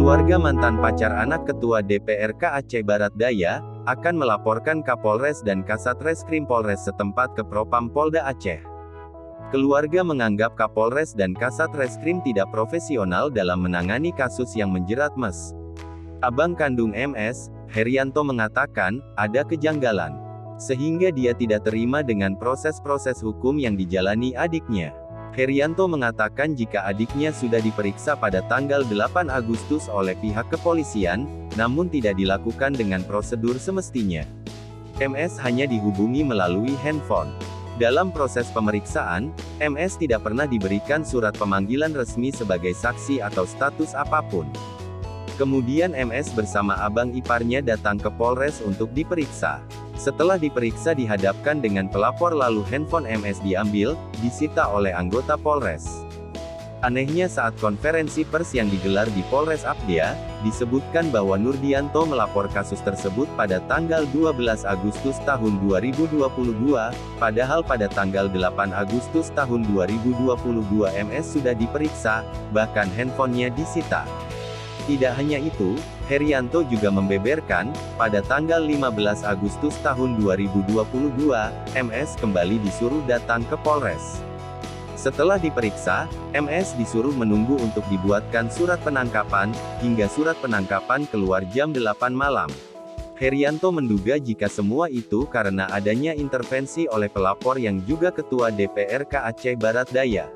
Keluarga mantan pacar anak Ketua DPRK Aceh Barat Daya, akan melaporkan Kapolres dan Kasat Reskrim Polres setempat ke Propam Polda Aceh. Keluarga menganggap Kapolres dan Kasat Reskrim tidak profesional dalam menangani kasus yang menjerat Mes. Abang kandung MS, Herianto mengatakan, ada kejanggalan. Sehingga dia tidak terima dengan proses-proses hukum yang dijalani adiknya. Herianto mengatakan jika adiknya sudah diperiksa pada tanggal 8 Agustus oleh pihak kepolisian, namun tidak dilakukan dengan prosedur semestinya. MS hanya dihubungi melalui handphone. Dalam proses pemeriksaan, MS tidak pernah diberikan surat pemanggilan resmi sebagai saksi atau status apapun. Kemudian MS bersama abang iparnya datang ke Polres untuk diperiksa. Setelah diperiksa dihadapkan dengan pelapor lalu handphone MS diambil, disita oleh anggota Polres. Anehnya saat konferensi pers yang digelar di Polres Abdia, disebutkan bahwa Nurdianto melapor kasus tersebut pada tanggal 12 Agustus tahun 2022, padahal pada tanggal 8 Agustus tahun 2022 MS sudah diperiksa, bahkan handphonenya disita. Tidak hanya itu, Herianto juga membeberkan, pada tanggal 15 Agustus tahun 2022, MS kembali disuruh datang ke Polres. Setelah diperiksa, MS disuruh menunggu untuk dibuatkan surat penangkapan, hingga surat penangkapan keluar jam 8 malam. Herianto menduga jika semua itu karena adanya intervensi oleh pelapor yang juga Ketua DPRK Aceh Barat Daya.